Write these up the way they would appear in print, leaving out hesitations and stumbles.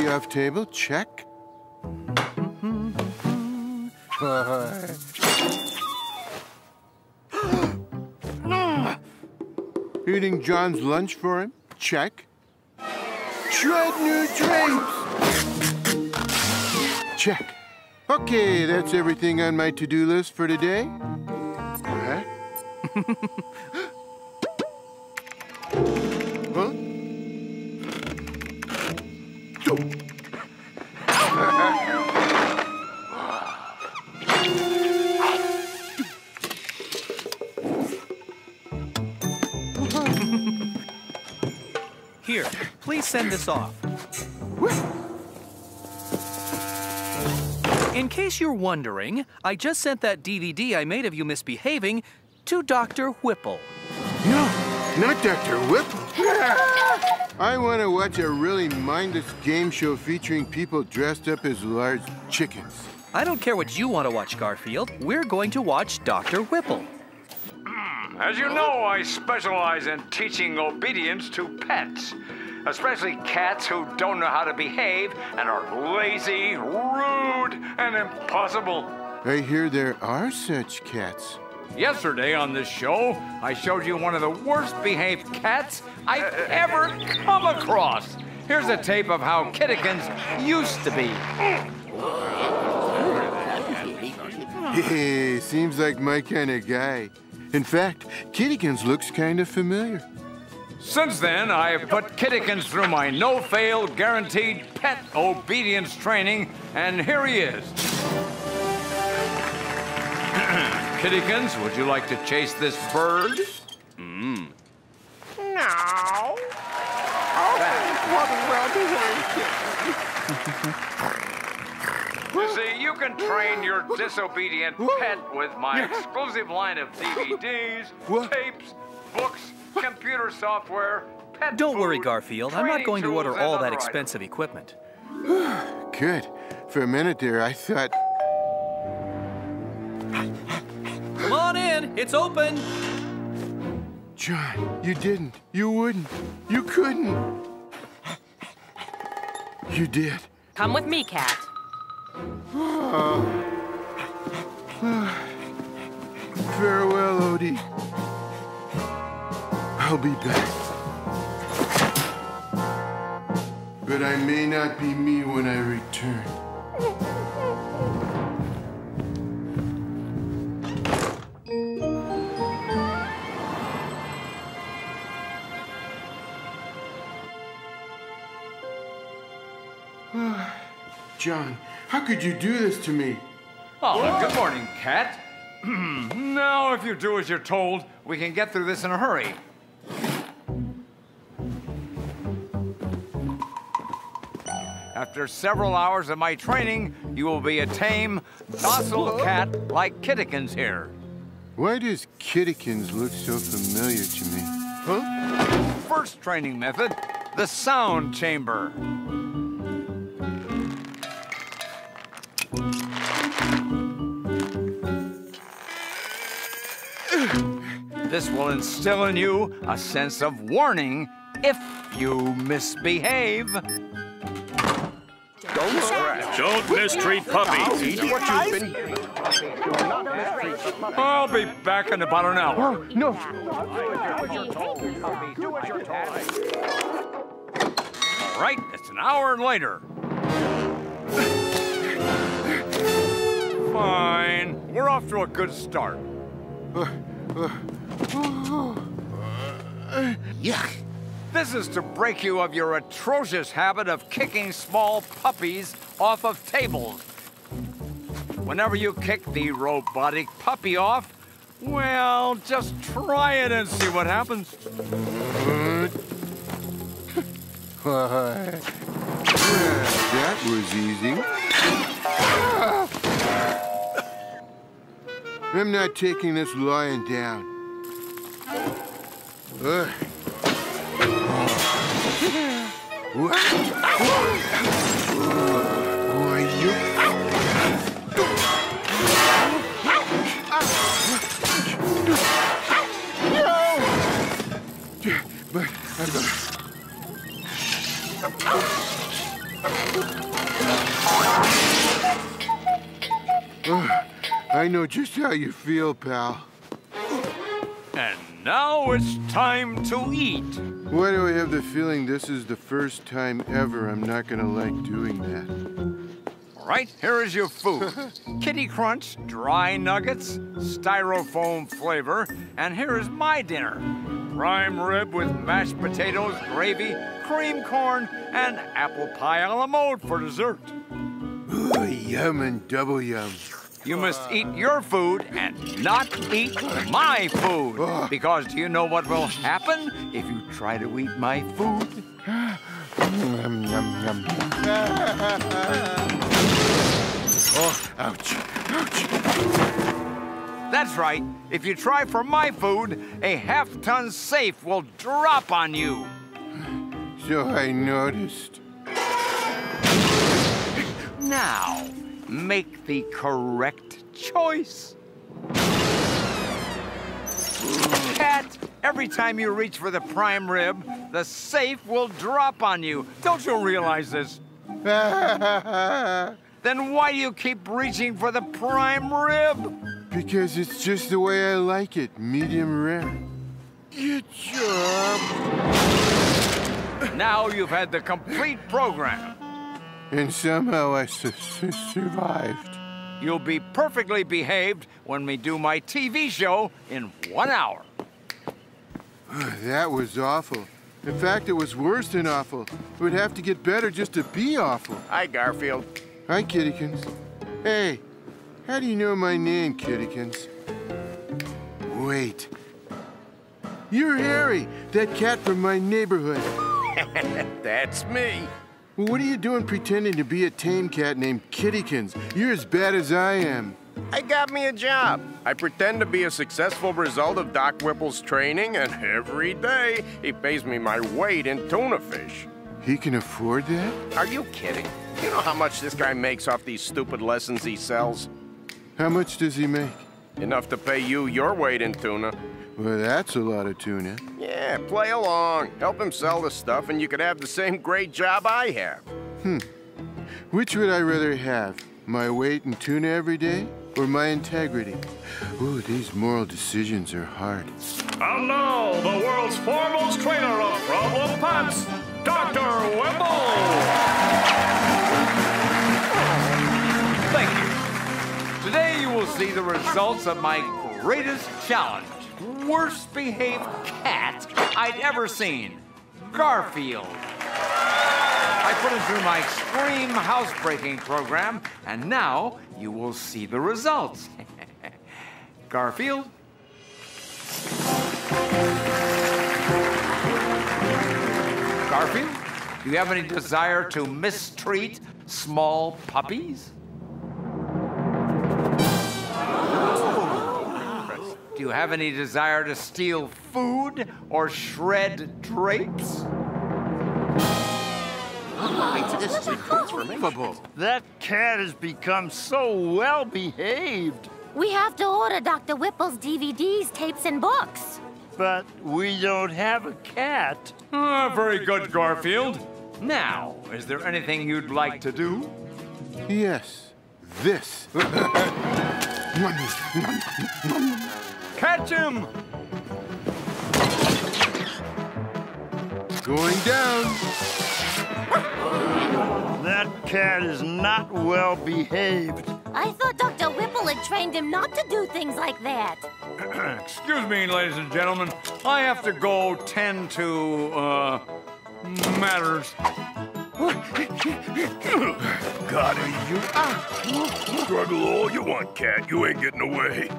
puppy off table, check. Eating John's lunch for him, check. Shred new drapes! Check. Okay, that's everything on my to-do list for today. Huh? Huh? Here, please send this off. In case you're wondering, I just sent that DVD I made of you misbehaving to Dr. Whipple. No, not Dr. Whipple. I want to watch a really mindless game show featuring people dressed up as large chickens. I don't care what you want to watch, Garfield. We're going to watch Dr. Whipple. As you know, I specialize in teaching obedience to pets, especially cats who don't know how to behave and are lazy, rude, and impossible. I hear there are such cats. Yesterday on this show, I showed you one of the worst behaved cats I've ever come across. Here's a tape of how Kittykins used to be. Hey, seems like my kind of guy. In fact, Kittykins looks kind of familiar. Since then, I have put Kittykins through my no-fail guaranteed pet obedience training, and here he is. Kittykins, would you like to chase this bird? No. What a well-behaved You see, you can train your disobedient pet with my exclusive line of DVDs, tapes, books, computer software, pet Don't worry, food, Garfield. I'm not going to order training all tools, that and other expensive equipment. Good. For a minute there, I thought... Come on in. It's open. John, you didn't. You wouldn't. You couldn't. You did. Come with me, Cat. Farewell, Odie. I'll be back. But I may not be me when I return. John, how could you do this to me? Oh, good morning, Cat. Now, if you do as you're told, we can get through this in a hurry. After several hours of my training, you will be a tame, docile cat like Kittykins here. Why does Kittykins look so familiar to me? Huh? First training method, the sound chamber. This will instill in you a sense of warning if you misbehave. Don't scratch. Don't mistreat puppies. Eat what you've been given. I'll be back in about an hour. Oh, no. All right, it's an hour later. Fine. We're off to a good start. Yuck. This is to break you of your atrocious habit of kicking small puppies off of tables. Whenever you kick the robotic puppy off, well, just try it and see what happens. That was easy. I'm not taking this lying down. What? Why, you... But I know just how you feel, pal. And now it's time to eat. Why do I have the feeling this is the first time ever I'm not gonna like doing that? All right, here is your food. Kitty Crunch, dry nuggets, styrofoam flavor, and here is my dinner. Prime rib with mashed potatoes, gravy, cream corn, and apple pie a la mode for dessert. Ooh, yum and double yum. You must eat your food and not eat my food. Because do you know what will happen if you try to eat my food? Yum, yum, yum. Oh, ouch, ouch. That's right. If you try for my food, a half-ton safe will drop on you. So I noticed. Now, make the correct choice. Cat, every time you reach for the prime rib, the safe will drop on you. Don't you realize this? Then why do you keep reaching for the prime rib? Because it's just the way I like it, medium rare. Good job. Now you've had the complete program. And somehow I survived. You'll be perfectly behaved when we do my TV show in 1 hour. That was awful. In fact, it was worse than awful. It would have to get better just to be awful. Hi, Garfield. Hi, Kittykins. Hey, how do you know my name, Kittykins? Wait. You're Harry, that cat from my neighborhood. That's me. Well, what are you doing pretending to be a tame cat named Kittykins? You're as bad as I am. I got me a job. I pretend to be a successful result of Doc Whipple's training, and every day he pays me my weight in tuna fish. He can afford that? Are you kidding? You know how much this guy makes off these stupid lessons he sells? How much does he make? Enough to pay you your weight in tuna. Well, that's a lot of tuna. Yeah, play along. Help him sell the stuff, and you could have the same great job I have. Which would I rather have? My weight in tuna every day? Or my integrity? Ooh, these moral decisions are hard. And now, the world's foremost trainer of problem pants, Dr. Whipple! Thank you. Today you will see the results of my greatest challenge. Worst behaved cat I'd ever seen. Garfield. I put him through my extreme housebreaking program, and now you will see the results. Garfield? Garfield, do you have any desire to mistreat small puppies? Do you have any desire to steal food or shred drapes? This is transformation. That cat has become so well behaved. We have to order Dr. Whipple's DVDs, tapes, and books. But we don't have a cat. Very good, Garfield. Now, is there anything you'd like to do? Yes, this. Catch him! Going down. That cat is not well behaved. I thought Dr. Whipple had trained him not to do things like that. Excuse me, ladies and gentlemen. I have to go tend to, matters. Got you. Struggle all you want, cat. You ain't getting away.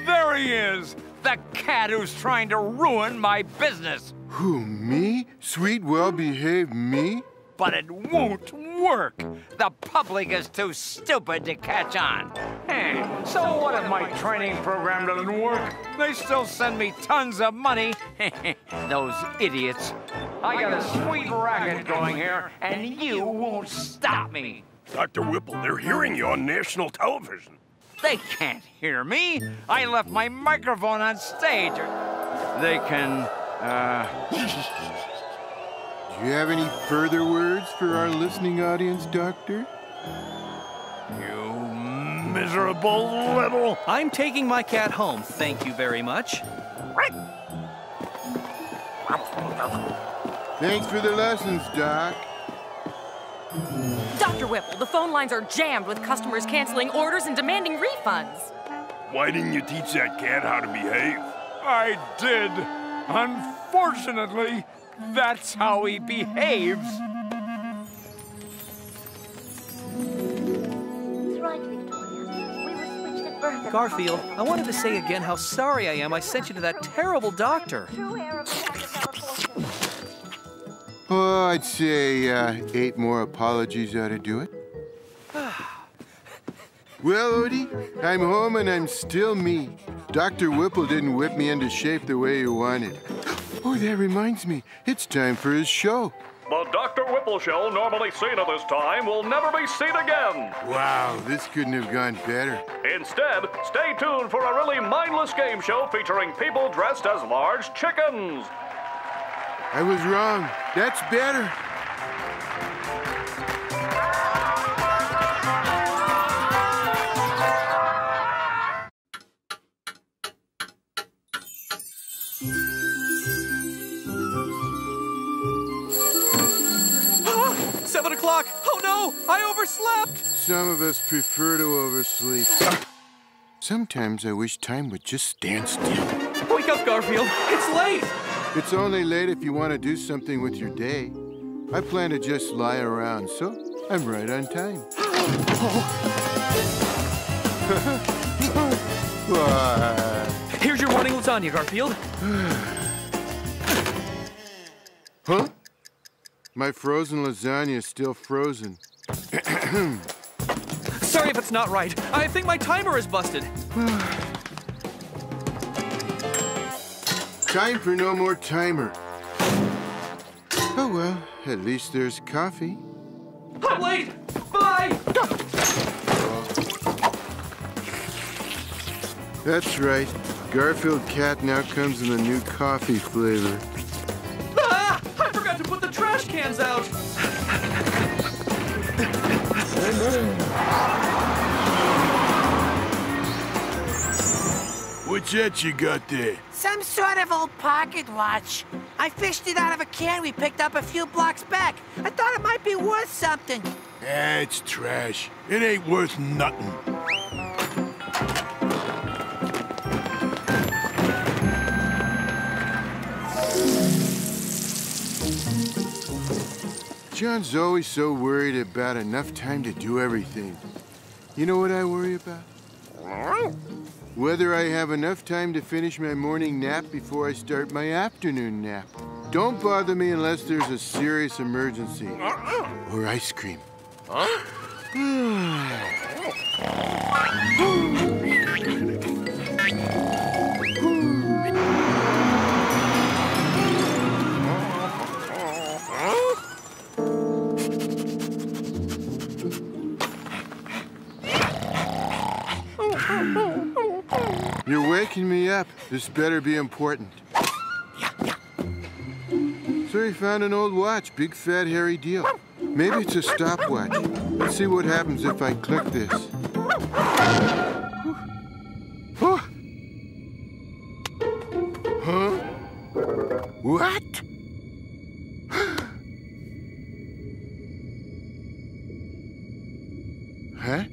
There he is! The cat who's trying to ruin my business. Who, me? Sweet, well-behaved me? But it won't work. The public is too stupid to catch on. Hey, so what if my training program doesn't work? They still send me tons of money. Those idiots. I got a sweet racket going here, and you won't stop me. Dr. Whipple, they're hearing you on national television. They can't hear me. I left my microphone on stage. They can, Do you have any further words for our listening audience, Doctor? You miserable little... I'm taking my cat home, thank you very much. Thanks for the lessons, Doc. Dr. Whipple, the phone lines are jammed with customers canceling orders and demanding refunds. Why didn't you teach that cat how to behave? I did. Unfortunately, that's how he behaves. That's right, Victoria. We were switched at birth. Garfield, I wanted to say again how sorry I am I sent you to that terrible doctor. True heir of the Rockefeller fortune. Oh, I'd say 8 more apologies ought to do it. Well, Odie, I'm home and I'm still me. Dr. Whipple didn't whip me into shape the way you wanted. Oh, that reminds me. It's time for his show. The Dr. Whipple Show, normally seen at this time, will never be seen again. Wow, this couldn't have gone better. Instead, stay tuned for a really mindless game show featuring people dressed as large chickens. I was wrong. That's better. Ah, 7 o'clock! Oh no! I overslept! Some of us prefer to oversleep. Sometimes I wish time would just stand still. Wake up, Garfield! It's late! It's only late if you want to do something with your day. I plan to just lie around, so I'm right on time. Here's your morning lasagna, Garfield. Huh? My frozen lasagna is still frozen. Sorry if it's not right. I think my timer is busted. Time for no more timer. Oh well, at least there's coffee. I'm late! Bye! That's right. Garfield Cat now comes in the new coffee flavor. Ah! I forgot to put the trash cans out! What's that you got there? Some sort of old pocket watch. I fished it out of a can we picked up a few blocks back. I thought it might be worth something. It's trash. It ain't worth nothing. John's always so worried about enough time to do everything. You know what I worry about? Whether I have enough time to finish my morning nap before I start my afternoon nap. Don't bother me unless there's a serious emergency. Or ice cream. You're waking me up. This better be important. So he found an old watch. Big, fat, hairy deal. Maybe it's a stopwatch. Let's see what happens if I click this. Huh? What? Huh?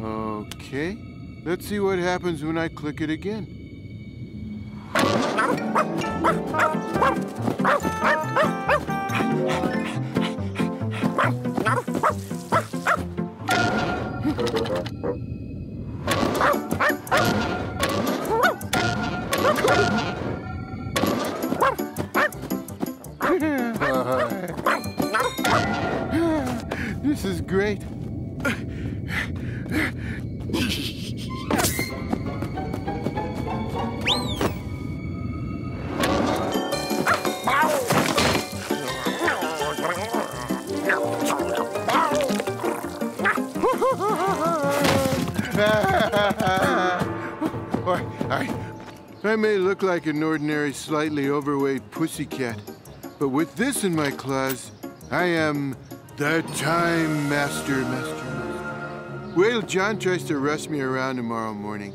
Okay. Let's see what happens when I click it again. This is great. I may look like an ordinary, slightly overweight pussycat, but with this in my claws, I am The Time Master. Wait till John tries to rush me around tomorrow morning.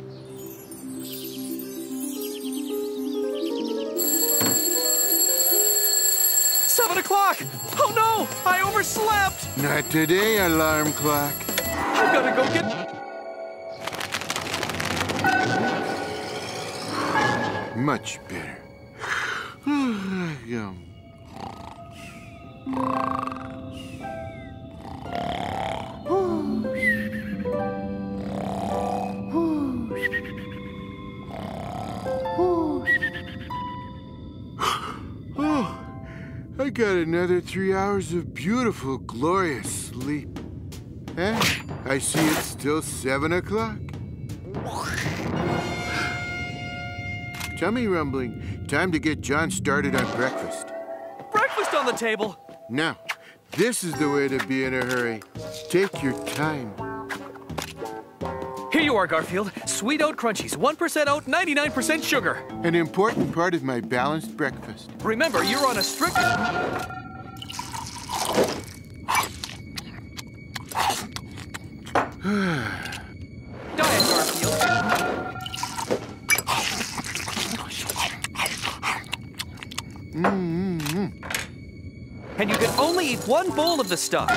$7 Oh no! I overslept! Not today, alarm clock. I've gotta go get... Much better. Yum. Oh, I got another 3 hours of beautiful, glorious sleep. Eh? I see it's still 7 o'clock. Tummy rumbling. Time to get John started on breakfast. Breakfast on the table! Now, this is the way to be in a hurry. Take your time. Here you are, Garfield. Sweet oat crunchies, 1% oat, 99% sugar. An important part of my balanced breakfast. Remember, you're on a strict... Diet, Garfield. And you can only eat one bowl of the stuff.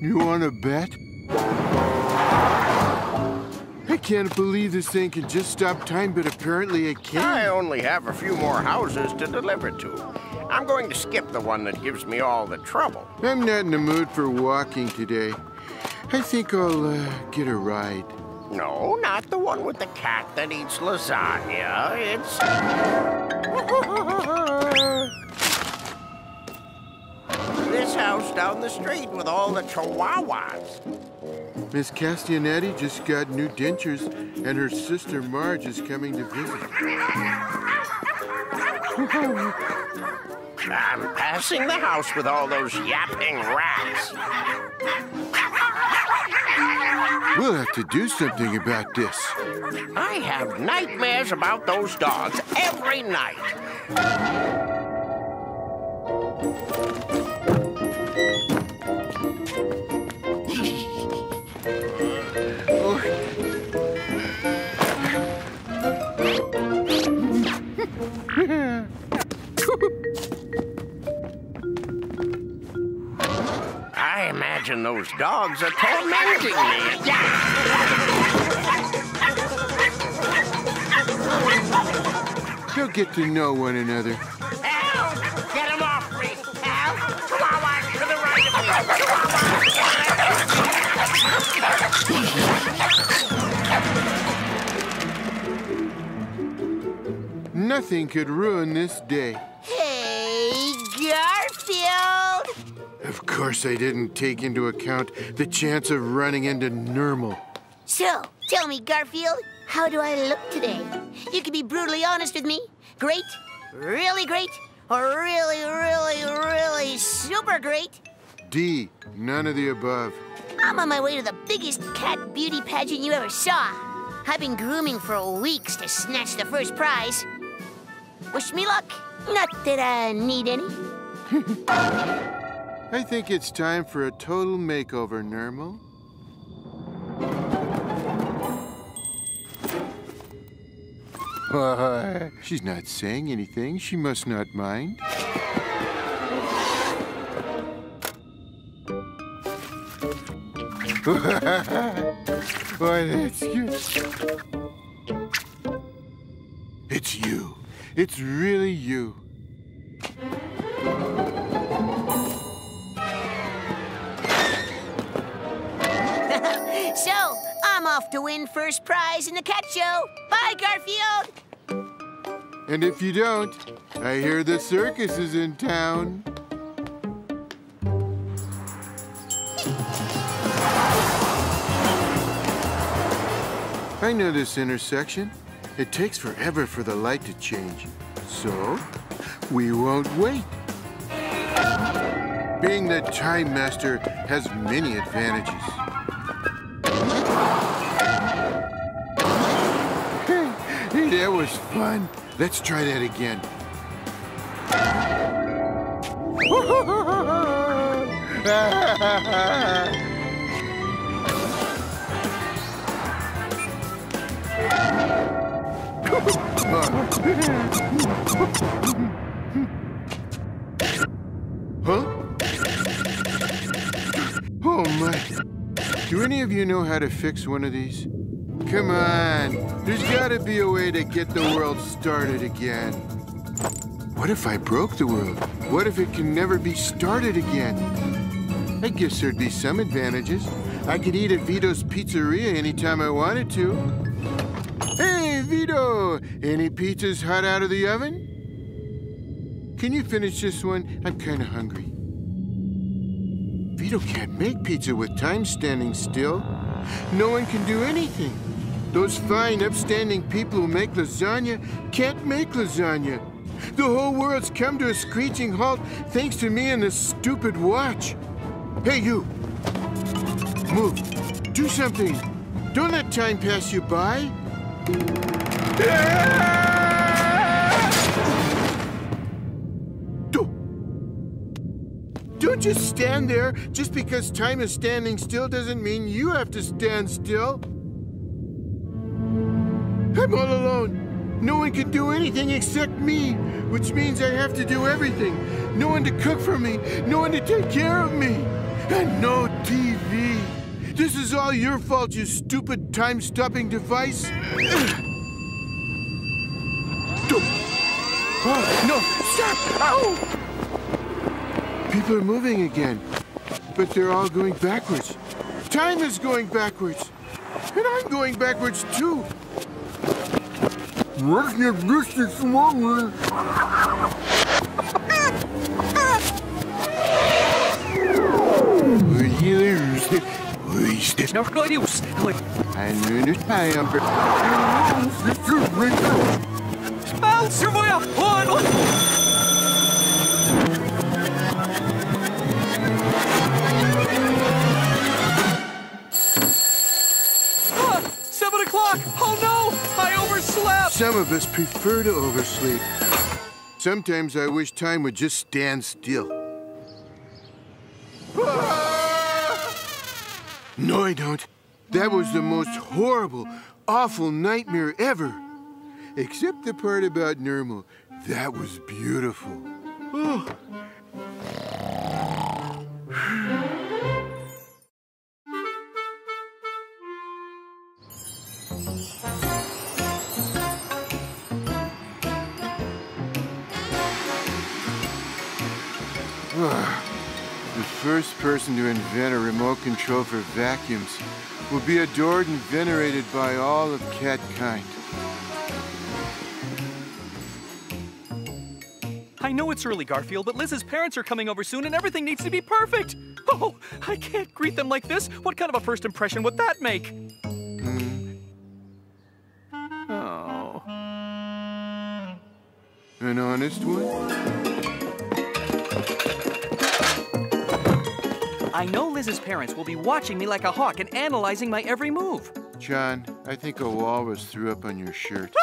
You want to bet? I can't believe this thing can just stop time, but apparently it can. I only have a few more houses to deliver to. I'm going to skip the one that gives me all the trouble. I'm not in the mood for walking today. I think I'll get a ride. No, not the one with the cat that eats lasagna. It's... this house down the street with all the chihuahuas. Miss Castanetti just got new dentures, and her sister Marge is coming to visit. I'm passing the house with all those yapping rats. We'll have to do something about this. I have nightmares about those dogs every night. I imagine those dogs are tormenting me. They'll get to know one another. Help! Get him off me! Help! Chihuahua to the right of me! Nothing could ruin this day. Hey, Garfield! Of course I didn't take into account the chance of running into Nermal. So, tell me, Garfield, how do I look today? You can be brutally honest with me. Great, really great, or really, really, really super great? D, none of the above. I'm on my way to the biggest cat beauty pageant you ever saw. I've been grooming for weeks to snatch the first prize. Wish me luck. Not that I need any. I think it's time for a total makeover, Nermal. She's not saying anything. She must not mind. Why, that's good. It's you. It's really you. So, I'm off to win first prize in the cat show. Bye, Garfield. And if you don't, I hear the circus is in town. I know this intersection. It takes forever for the light to change. So, we won't wait. Being the Time Master has many advantages. Hey, that was fun. Let's try that again. Huh? Oh my. Do any of you know how to fix one of these? Come on. There's gotta be a way to get the world started again. What if I broke the world? What if it can never be started again? I guess there'd be some advantages. I could eat at Vito's Pizzeria anytime I wanted to. Hey, Vito! Any pizzas hot out of the oven? Can you finish this one? I'm kind of hungry. Vito can't make pizza with time standing still. No one can do anything. Those fine, upstanding people who make lasagna can't make lasagna. The whole world's come to a screeching halt thanks to me and this stupid watch. Hey, you! Move. Do something. Don't let time pass you by. Don't just stand there. Just because time is standing still doesn't mean you have to stand still. I'm all alone. No one can do anything except me, which means I have to do everything. No one to cook for me, no one to take care of me, and no TV. This is all your fault, you stupid time-stopping device. Oh, no, stop! Ow! People are moving again, but they're all going backwards. Time is going backwards, and I'm going backwards too. What's your business, Mama? No good use. Spell survival. Ah, 7 o'clock. Oh no! I overslept. Some of us prefer to oversleep. Sometimes I wish time would just stand still. No, I don't. That was the most horrible, awful nightmare ever. Except the part about Nermal. That was beautiful. Oh. The first person to invent a remote control for vacuums will be adored and venerated by all of catkind. I know it's early, Garfield, but Liz's parents are coming over soon and everything needs to be perfect. Oh, I can't greet them like this. What kind of a first impression would that make? Oh. An honest one? I know Liz's parents will be watching me like a hawk and analyzing my every move. John, I think a walrus threw up on your shirt.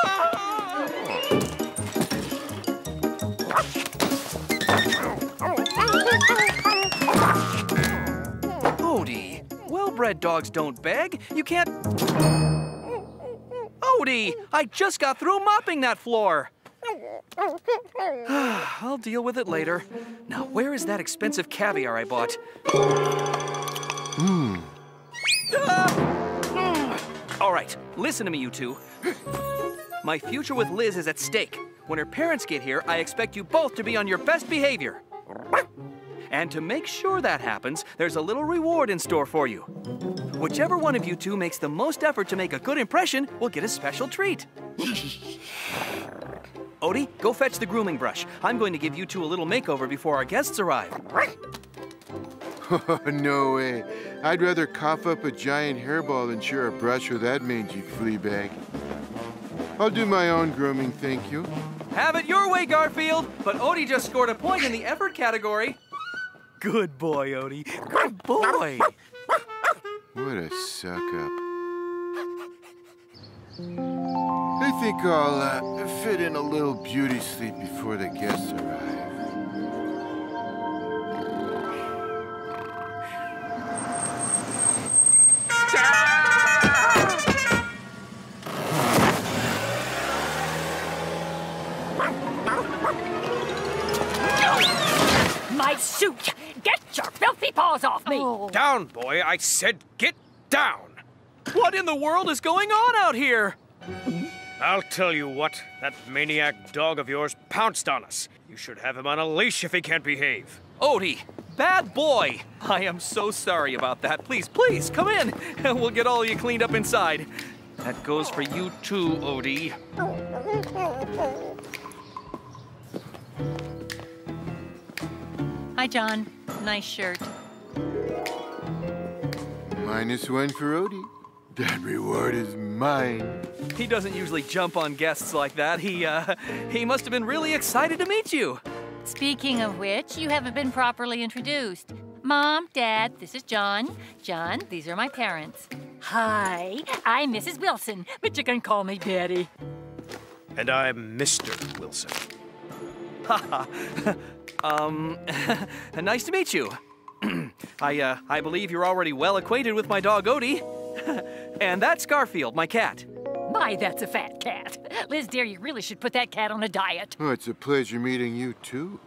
Odie, well-bred dogs don't beg. You can't... Odie, I just got through mopping that floor. I'll deal with it later. Now, where is that expensive caviar I bought? All right, listen to me, you two. My future with Liz is at stake. When her parents get here, I expect you both to be on your best behavior. And to make sure that happens, there's a little reward in store for you. Whichever one of you two makes the most effort to make a good impression will get a special treat. Odie, go fetch the grooming brush. I'm going to give you two a little makeover before our guests arrive. Oh, no way. I'd rather cough up a giant hairball than share a brush with that mangy flea bag. I'll do my own grooming, thank you. Have it your way, Garfield. But Odie just scored a point in the effort category. Good boy, Odie. Good boy. What a suck-up. I think I'll fit in a little beauty sleep before the guests arrive. I shoot you. Get your filthy paws off me. Down, boy. I said get down. What in the world is going on out here? I'll tell you what. That maniac dog of yours pounced on us. You should have him on a leash if he can't behave. Odie, bad boy. I am so sorry about that. Please, please, come in, and we'll get all of you cleaned up inside. That goes for you too, Odie. Hi, John. Nice shirt. -1 for Odie. That reward is mine. He doesn't usually jump on guests like that. He must have been really excited to meet you. Speaking of which, you haven't been properly introduced. Mom, Dad, this is John. John, these are my parents. Hi, I'm Mrs. Wilson, but you can call me Betty. And I'm Mr. Wilson. Nice to meet you. I believe you're already well acquainted with my dog, Odie. And that's Garfield, my cat. My, that's a fat cat. Liz, dear, you really should put that cat on a diet. Oh, it's a pleasure meeting you, too.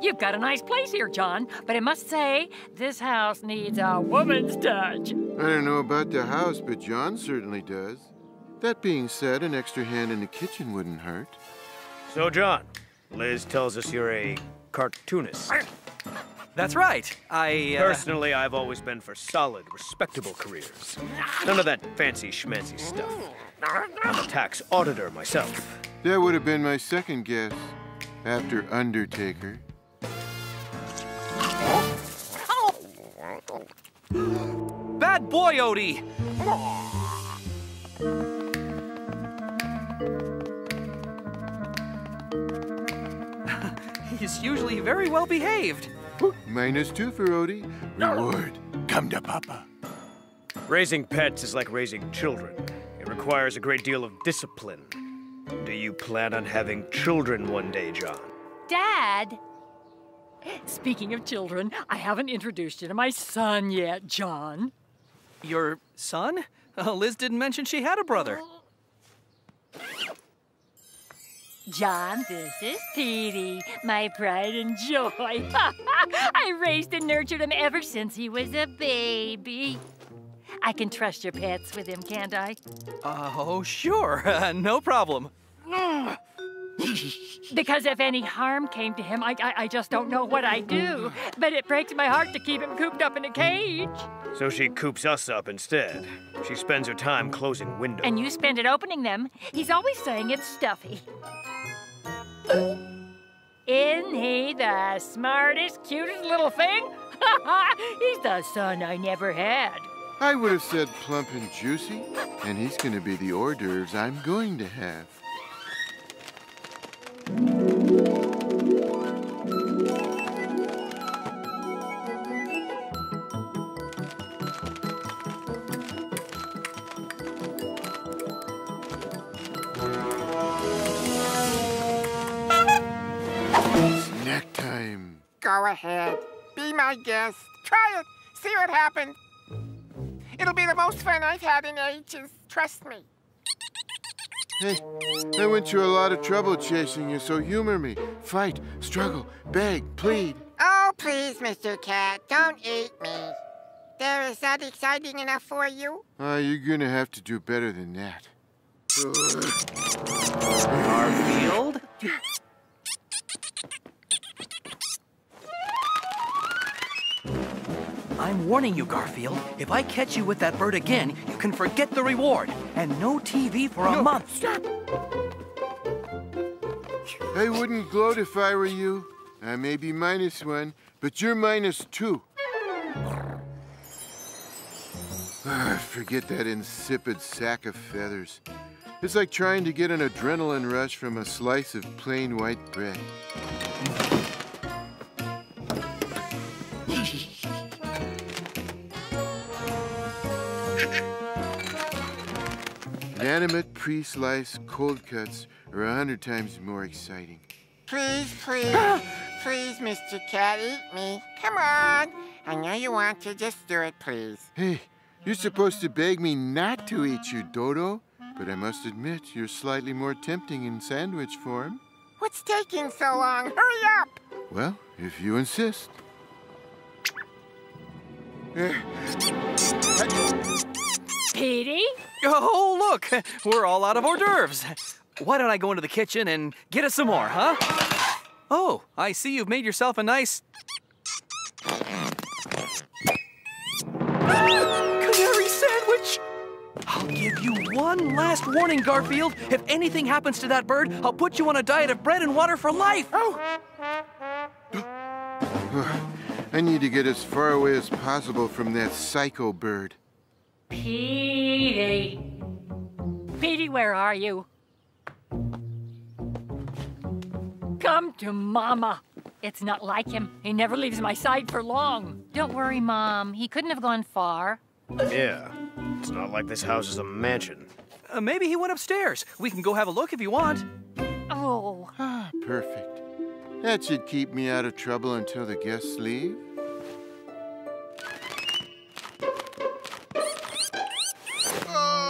You've got a nice place here, John, but I must say, this house needs a woman's touch. I don't know about the house, but John certainly does. That being said, an extra hand in the kitchen wouldn't hurt. So, John, Liz tells us you're a cartoonist. That's right. Personally, I've always been for solid, respectable careers. None of that fancy schmancy stuff. I'm a tax auditor myself. That would have been my second guess, after Undertaker. Bad boy, Odie! He's usually very well behaved. -2 for Odie. Reward. Come to Papa. Raising pets is like raising children. It requires a great deal of discipline. Do you plan on having children one day, John? Dad! Speaking of children, I haven't introduced you to my son yet, John. Your son? Liz didn't mention she had a brother. John, this is Petey, my pride and joy. I raised and nurtured him ever since he was a baby. I can trust your pets with him, can't I? Oh, sure. No problem. Because if any harm came to him, I just don't know what I'd do. But it breaks my heart to keep him cooped up in a cage. So she coops us up instead. She spends her time closing windows. And you spend it opening them. He's always saying it's stuffy. Isn't he the smartest, cutest little thing? He's the son I never had. I would have said plump and juicy, and he's going to be the hors d'oeuvres I'm going to have. Snack time. Go ahead. Be my guest. Try it. See what happens. It'll be the most fun I've had in ages. Trust me. Hey, I went through a lot of trouble chasing you, so humor me. Fight, struggle, beg, plead. Oh, please, Mr. Cat, don't eat me. There, is that exciting enough for you? You're gonna have to do better than that. Garfield? I'm warning you, Garfield. If I catch you with that bird again, you can forget the reward. And no TV for a month. Stop! I wouldn't gloat if I were you. I may be -1, but you're -2. Forget that insipid sack of feathers. It's like trying to get an adrenaline rush from a slice of plain white bread. Inanimate, pre-sliced, cold cuts are 100 times more exciting. Please, please, please, Mr. Cat, eat me. Come on. I know you want to. Just do it, please. Hey, you're supposed to beg me not to eat you, Dodo. But I must admit, you're slightly more tempting in sandwich form. What's taking so long? Hurry up! Well, if you insist. Petey? Oh, look, we're all out of hors d'oeuvres. Why don't I go into the kitchen and get us some more, huh? Oh, I see you've made yourself a nice... canary sandwich! I'll give you one last warning, Garfield. If anything happens to that bird, I'll put you on a diet of bread and water for life. Oh! I need to get as far away as possible from that psycho bird. Petey. Petey, where are you? Come to Mama. It's not like him. He never leaves my side for long. Don't worry, Mom. He couldn't have gone far. Yeah, it's not like this house is a mansion. Maybe he went upstairs. We can go have a look if you want. Oh. Ah, perfect. That should keep me out of trouble until the guests leave.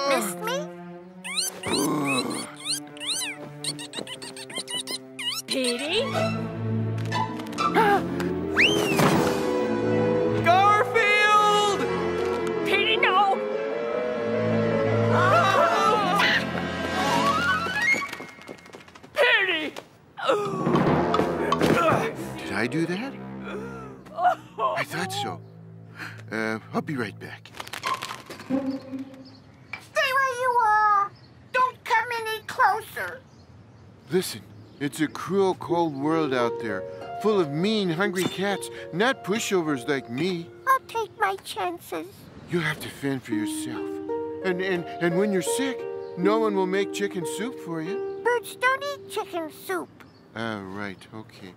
Miss me? Petey? Garfield! Petey, no! Petey! Did I do that? I thought so. I'll be right back. Stay where you are. Don't come any closer. Listen, it's a cruel, cold world out there, full of mean, hungry cats, not pushovers like me. I'll take my chances. You'll have to fend for yourself. And when you're sick, no one will make chicken soup for you. Birds don't eat chicken soup. Ah, right, okay.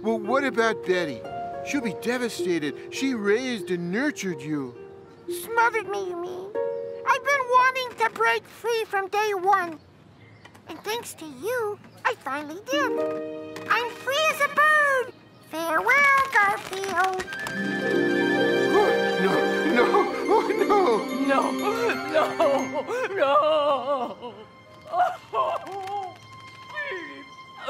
Well, what about Betty? She'll be devastated. She raised and nurtured you. Smothered me, you mean? I've been wanting to break free from day one. And thanks to you, I finally did. I'm free as a bird. Farewell, Garfield. No.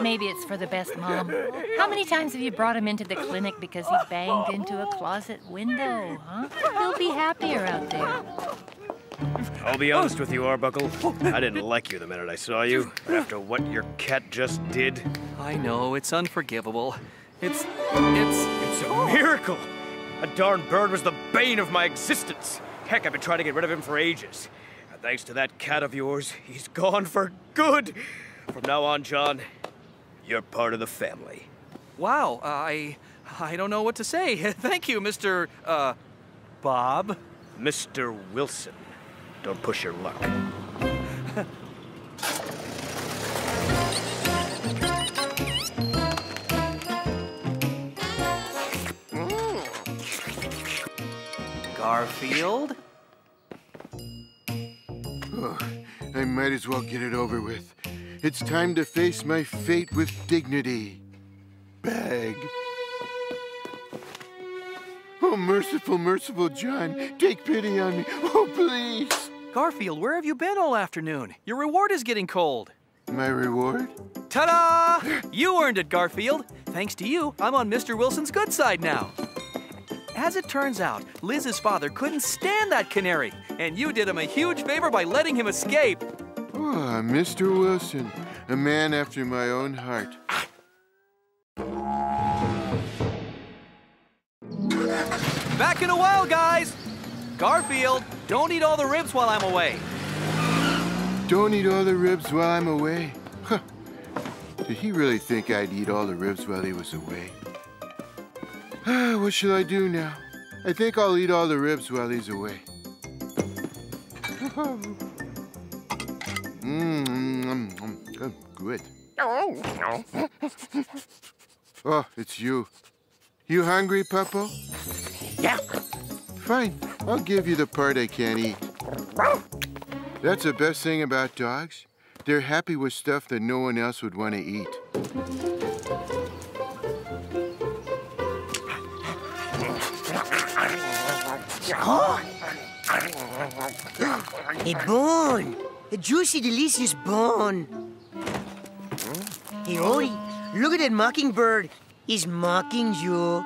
Maybe it's for the best, Mom. How many times have you brought him into the clinic because he banged into a closet window, huh? He'll be happier out there. I'll be honest with you, Arbuckle. I didn't like you the minute I saw you. But after what your cat just did... I know, it's unforgivable. It's a miracle! That darn bird was the bane of my existence. Heck, I've been trying to get rid of him for ages. And thanks to that cat of yours, he's gone for good. From now on, John, you're part of the family. Wow, I don't know what to say. Thank you, Mr. Bob. Mr. Wilson. Don't push your luck. Garfield? Oh, I might as well get it over with. It's time to face my fate with dignity. Bag. Oh, merciful, merciful John, take pity on me. Oh, please. Garfield, where have you been all afternoon? Your reward is getting cold. My reward? Ta-da! You earned it, Garfield. Thanks to you, I'm on Mr. Wilson's good side now. As it turns out, Liz's father couldn't stand that canary, and you did him a huge favor by letting him escape. Oh, Mr. Wilson, a man after my own heart. Back in a while, guys. Garfield, don't eat all the ribs while I'm away. Don't eat all the ribs while I'm away? Huh. Did he really think I'd eat all the ribs while he was away? What should I do now? I think I'll eat all the ribs while he's away. Good. Oh, it's you. You hungry, Puppo? Yeah. Fine. I'll give you the part I can't eat. That's the best thing about dogs. They're happy with stuff that no one else would want to eat. A bone. A juicy, delicious bone. Hey, Odie, look at that mockingbird. He's mocking you.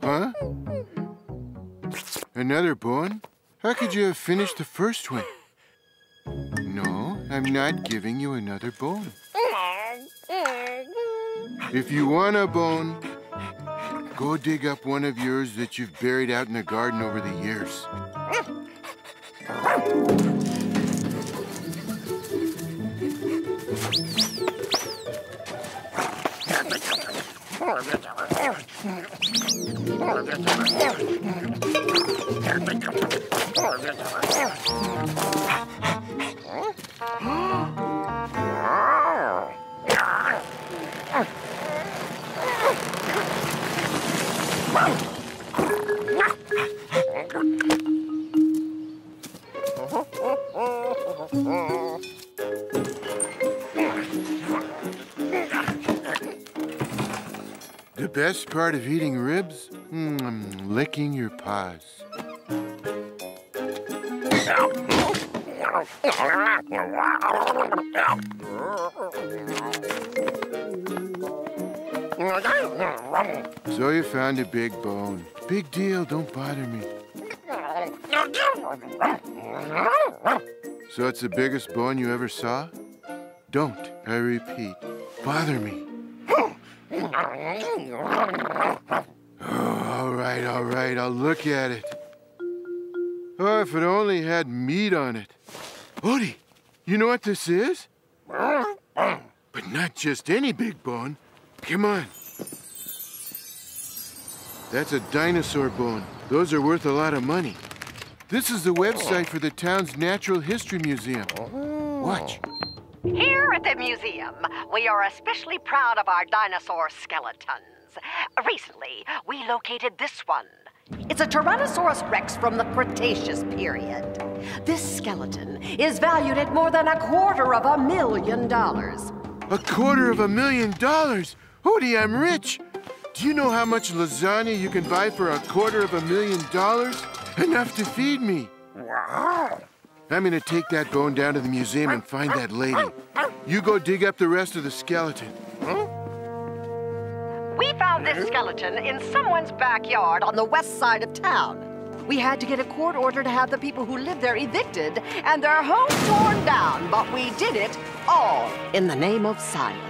Huh? Another bone? How could you have finished the first one? No, I'm not giving you another bone. If you want a bone, go dig up one of yours that you've buried out in the garden over the years. The best part of eating ribs? Licking your paws. So you found a big bone. Big deal, don't bother me. So it's the biggest bone you ever saw? Don't, I repeat, bother me. Oh, all right, I'll look at it. Oh, if it only had meat on it. Odie, you know what this is? But not just any big bone. Come on. That's a dinosaur bone. Those are worth a lot of money. This is the website for the town's Natural History Museum. Watch. Here at the museum, we are especially proud of our dinosaur skeletons. Recently, we located this one. It's a Tyrannosaurus Rex from the Cretaceous period. This skeleton is valued at more than $250,000. $250,000? Odie, I'm rich. Do you know how much lasagna you can buy for $250,000? Enough to feed me. Wow. I'm gonna take that bone down to the museum and find that lady. You go dig up the rest of the skeleton. We found this skeleton in someone's backyard on the west side of town. We had to get a court order to have the people who live there evicted and their homes torn down, but we did it all in the name of science.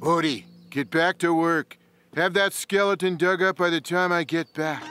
Odie, get back to work. Have that skeleton dug up by the time I get back.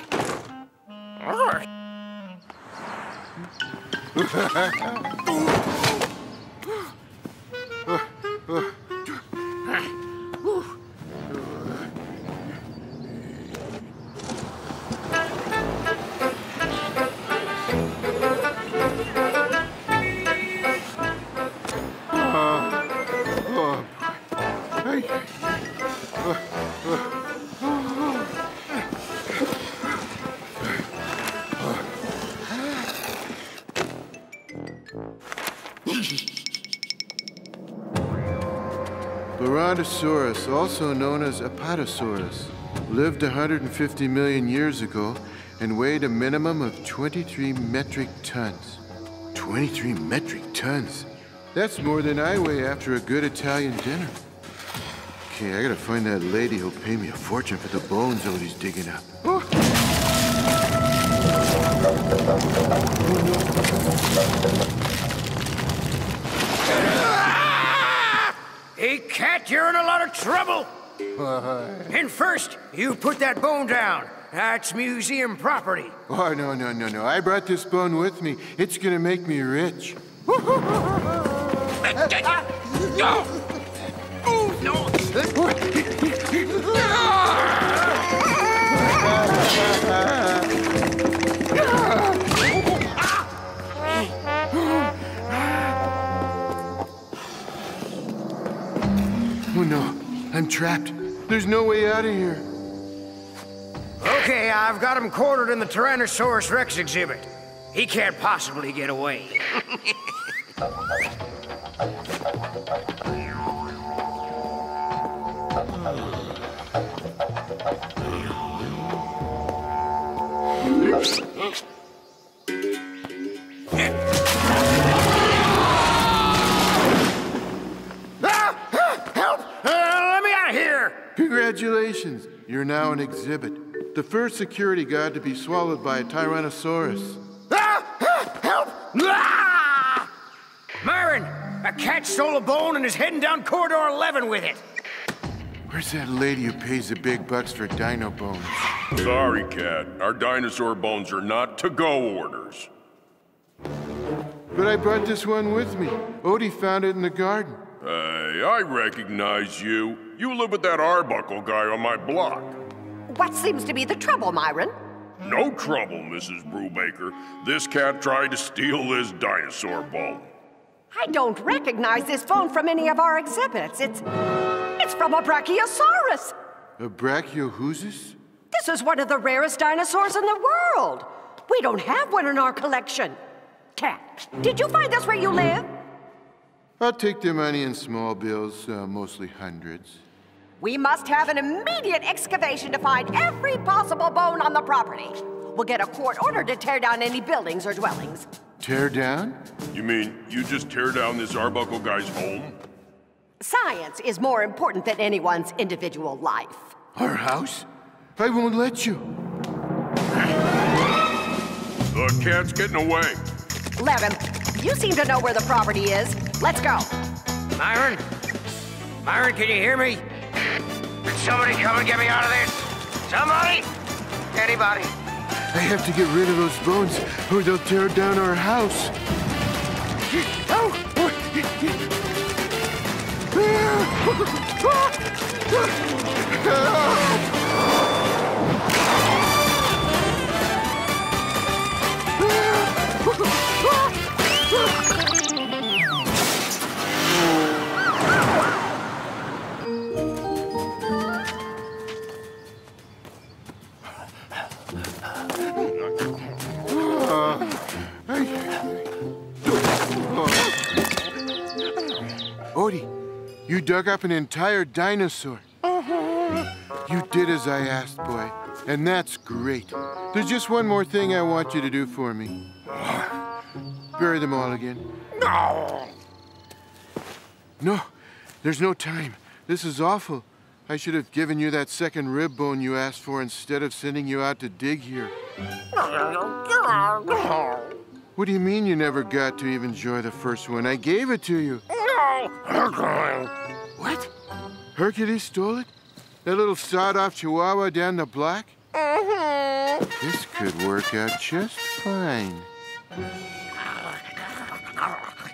Brontosaurus, also known as Apatosaurus, lived 150 million years ago and weighed a minimum of 23 metric tons. 23 metric tons? That's more than I weigh after a good Italian dinner. Okay, I gotta find that lady who'll pay me a fortune for the bones Odie's digging up. Oh. Hey, Cat, you're in a lot of trouble. And first, you put that bone down. That's museum property. Oh, no. I brought this bone with me. It's gonna make me rich. Oh no, I'm trapped. There's no way out of here. Okay, I've got him quartered in the Tyrannosaurus Rex exhibit. He can't possibly get away. Congratulations! You're now an exhibit. The first security guard to be swallowed by a Tyrannosaurus. Help! Myron, a cat stole a bone and is heading down corridor 11 with it. Where's that lady who pays the big bucks for dino bones? Sorry, Cat. Our dinosaur bones are not to-go orders. But I brought this one with me. Odie found it in the garden. Hey, I recognize you. You live with that Arbuckle guy on my block. What seems to be the trouble, Myron? No trouble, Mrs. Brubaker. This cat tried to steal this dinosaur bone. I don't recognize this bone from any of our exhibits. It's from a Brachiosaurus. A Brachiosaurus? This is one of the rarest dinosaurs in the world. We don't have one in our collection. Cat, did you find this where you live? I'll take the money in small bills, mostly hundreds. We must have an immediate excavation to find every possible bone on the property. We'll get a court order to tear down any buildings or dwellings. Tear down? You mean you just tear down this Arbuckle guy's home? Science is more important than anyone's individual life. Our house? I won't let you. The cat's getting away. Levin, you seem to know where the property is. Let's go. Myron? Myron, can you hear me? Can somebody come and get me out of this? Somebody? Anybody? I have to get rid of those bones, or they'll tear down our house. Odie, you dug up an entire dinosaur. You did as I asked, boy, and that's great. There's just one more thing I want you to do for me. Bury them all again. No, there's no time. This is awful. I should have given you that second rib bone you asked for instead of sending you out to dig here. What do you mean you never got to even enjoy the first one? I gave it to you. What? Hercules stole it? That little sawed-off chihuahua down the block? This could work out just fine.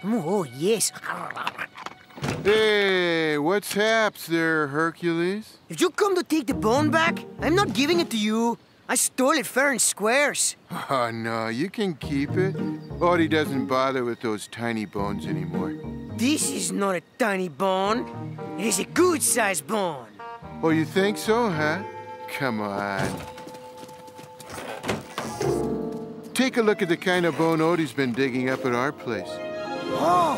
Oh, yes. Hey, what's haps there, Hercules? If you come to take the bone back, I'm not giving it to you. I stole it fair and squares. Oh, no, you can keep it. Odie doesn't bother with those tiny bones anymore. This is not a tiny bone. It is a good-sized bone. Oh, you think so, huh? Come on. Take a look at the kind of bone Odie's been digging up at our place. Oh!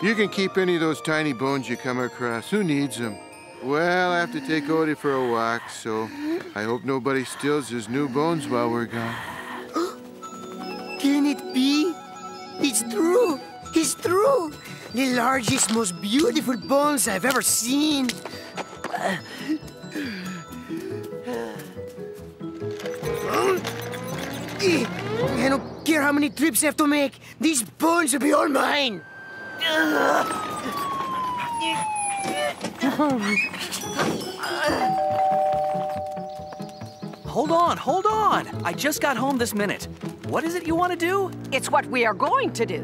You can keep any of those tiny bones you come across. Who needs them? Well, I have to take Odie for a walk, so I hope nobody steals his new bones while we're gone. Can it be? It's true! It's true! The largest, most beautiful bones I've ever seen. I don't care how many trips I have to make. These bones will be all mine. Hold on. I just got home this minute. What is it you want to do? It's what we are going to do.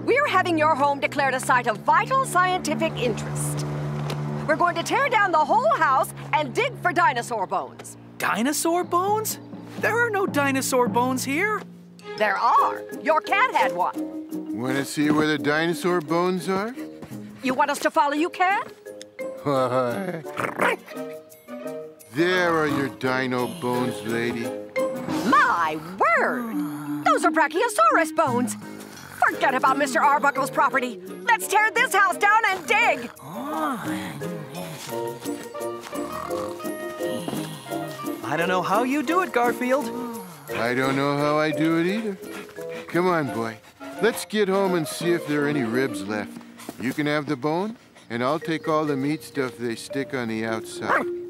We're having your home declared a site of vital scientific interest. We're going to tear down the whole house and dig for dinosaur bones. Dinosaur bones? There are no dinosaur bones here. There are. Your cat had one. Want to see where the dinosaur bones are? You want us to follow you, Cat? There are your dino bones, lady. My word! Those are Brachiosaurus bones. For Forget about Mr. Arbuckle's property. Let's tear this house down and dig. I don't know how you do it, Garfield. I don't know how I do it either. Come on, boy. Let's get home and see if there are any ribs left. You can have the bone, and I'll take all the meat stuff they stick on the outside.